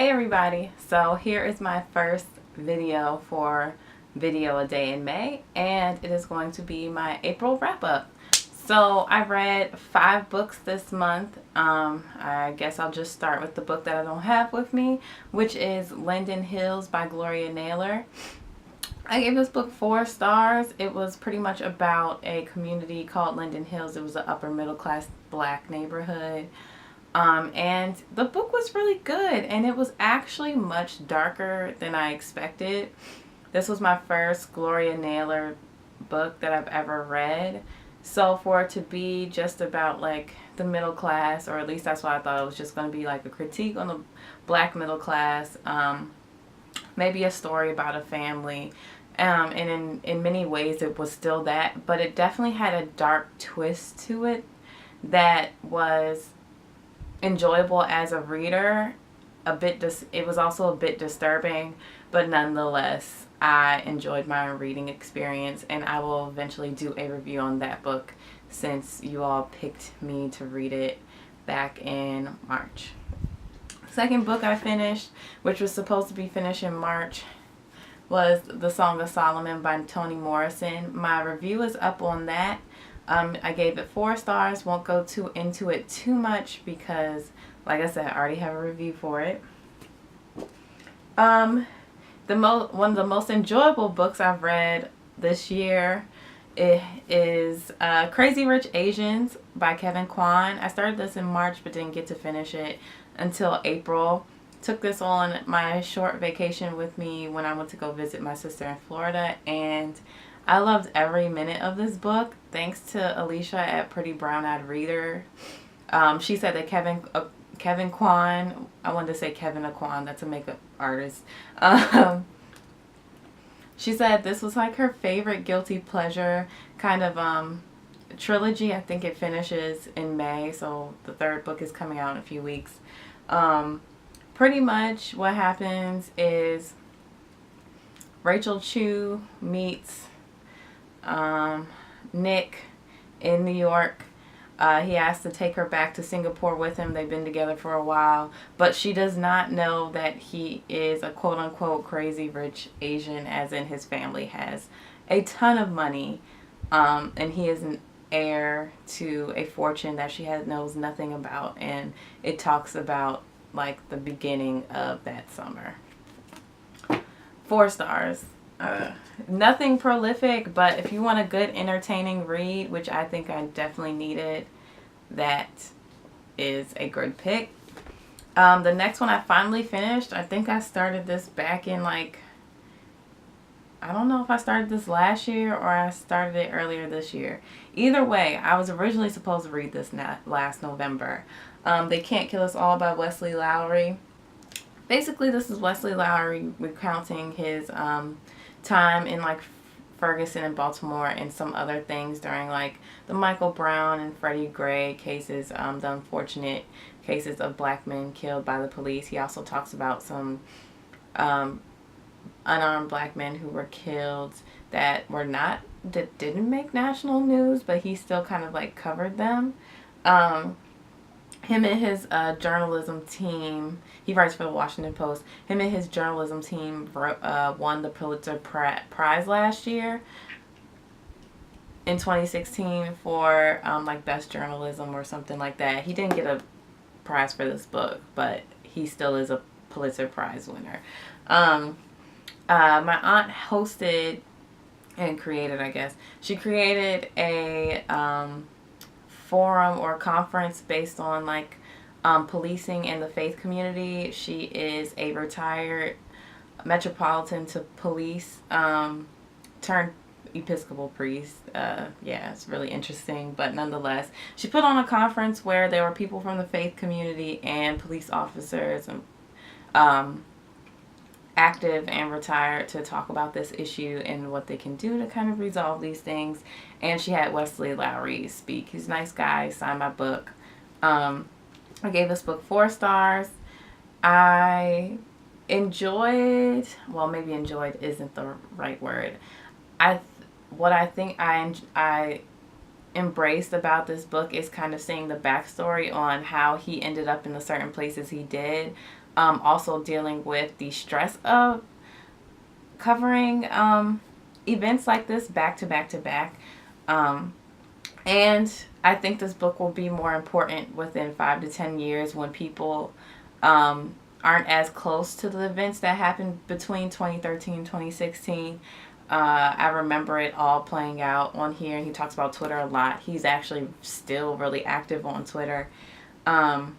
Hey everybody, so here is my first video for Video a Day in May, and it is going to be my April wrap-up. So I read 5 books this month. I guess I'll just start with the book that I don't have with me, which is Linden Hills by Gloria Naylor. I gave this book 4 stars. It was pretty much about a community called Linden Hills. It was an upper middle class black neighborhood. And the book was really good, and it was actually much darker than I expected. This was my first Gloria Naylor book that I've ever read. So for it to be just about like the middle class, or at least that's what I thought, it was just going to be like a critique on the black middle class, maybe a story about a family. And in many ways it was still that, but it definitely had a dark twist to it that was enjoyable as a reader. It was also a bit disturbing, but nonetheless I enjoyed my reading experience, and I will eventually do a review on that book since you all picked me to read it back in March. Second book I finished, which was supposed to be finished in March, was The Song of Solomon by Toni Morrison. My review is up on that. I gave it 4 stars. Won't go into it too much because, like I said, I already have a review for it. One of the most enjoyable books I've read this year is Crazy Rich Asians by Kevin Kwan. I started this in March but didn't get to finish it until April. Took this on my short vacation with me when I went to go visit my sister in Florida, and I loved every minute of this book, thanks to Alicia at Pretty Brown Eyed Reader. She said that Kevin Kwan, I wanted to say Kevin Aquan, that's a makeup artist. She said this was like her favorite guilty pleasure kind of trilogy. I think it finishes in May, so the 3rd book is coming out in a few weeks. Pretty much what happens is Rachel Chu meets Nick in New York. He has to take her back to Singapore with him. They've been together for a while, but she does not know that he is a quote-unquote crazy rich Asian, as in his family has a ton of money, and he is an heir to a fortune that she knows nothing about, and it talks about like the beginning of that summer. 4 stars. Nothing prolific, but if you want a good entertaining read, which I think I definitely needed, that is a good pick. The next one I finally finished. I think I started this back in I don't know if I started this last year or I started it earlier this year. Either way, I was originally supposed to read this last November. They Can't Kill Us All by Wesley Lowery. Basically, this is Wesley Lowery recounting his time in Ferguson and Baltimore and some other things during the Michael Brown and Freddie Gray cases, the unfortunate cases of black men killed by the police. He also talks about some unarmed black men who were killed that didn't make national news, but he still kind of covered them. Him and his journalism team, he writes for the Washington Post, him and his journalism team won the Pulitzer Prize last year in 2016 for best journalism or something like that. He didn't get a prize for this book, but he still is a Pulitzer Prize winner. My aunt hosted and created, I guess, she created a forum or conference based on policing in the faith community. She is a retired Metropolitan to Police turned Episcopal priest. Yeah, it's really interesting, but nonetheless, she put on a conference where there were people from the faith community and police officers and active and retired to talk about this issue and what they can do to kind of resolve these things. And she had Wesley Lowery speak. He's a nice guy. He signed my book. I gave this book 4 stars. I enjoyed, well, maybe enjoyed isn't the right word. What I think I embraced about this book is kind of seeing the backstory on how he ended up in the certain places he did. also dealing with the stress of covering events like this back to back to back. And I think this book will be more important within 5 to 10 years when people aren't as close to the events that happened between 2013 and 2016. I remember it all playing out on here, and he talks about Twitter a lot. He's actually still really active on Twitter. And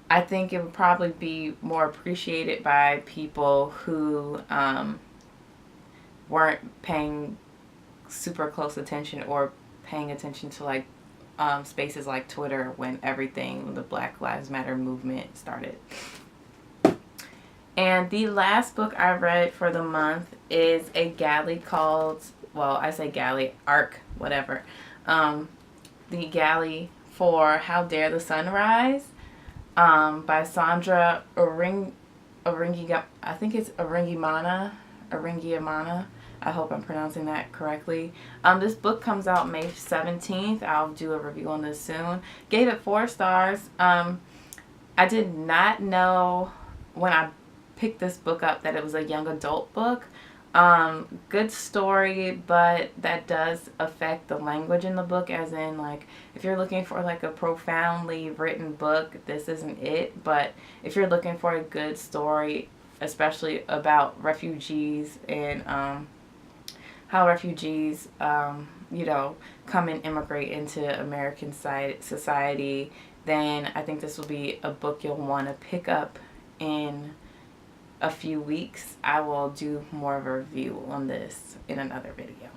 I think it would probably be more appreciated by people who weren't paying super close attention or paying attention to like spaces like Twitter when the Black Lives Matter movement started. And the last book I read for the month is a Galley called, well, I say Galley Arc, whatever. The Galley for How Dare the Sun Rise, by Sandra I think it's Oringimana. I hope I'm pronouncing that correctly. This book comes out May 17th. I'll do a review on this soon. Gave it 4 stars. I did not know when I picked this book up that it was a young adult book. Good story, but that does affect the language in the book, as in, like, if you're looking for like a profoundly written book, this isn't it. But if you're looking for a good story, especially about refugees and how refugees come and immigrate into American society, then I think this will be a book you'll want to pick up in a few weeks. I will do more of a review on this in another video.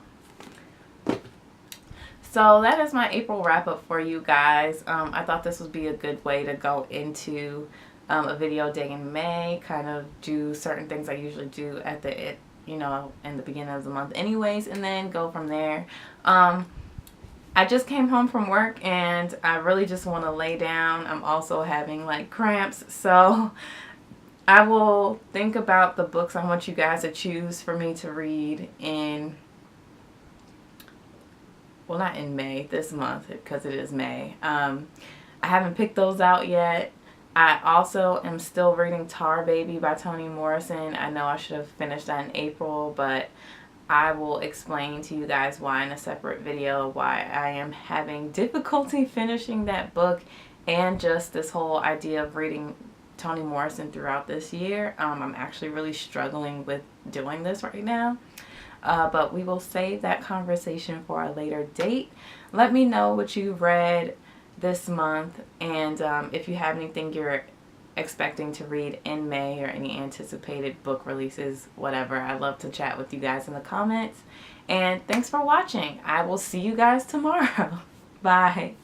So that is my April wrap up for you guys. I thought this would be a good way to go into a video day in May, kind of do certain things I usually do at the in the beginning of the month anyways, and then go from there. I just came home from work and I really just want to lay down. I'm also having like cramps, so I will think about the books I want you guys to choose for me to read in, well, not in May, this month, because it is May. I haven't picked those out yet. I also am still reading Tar Baby by Toni Morrison. I know I should have finished that in April, but I will explain to you guys why in a separate video, why I am having difficulty finishing that book, and just this whole idea of reading Toni Morrison throughout this year. I'm actually really struggling with doing this right now. But we will save that conversation for a later date. Let me know what you read this month, and if you have anything you're expecting to read in May or any anticipated book releases, whatever. I'd love to chat with you guys in the comments. And thanks for watching. I will see you guys tomorrow. Bye.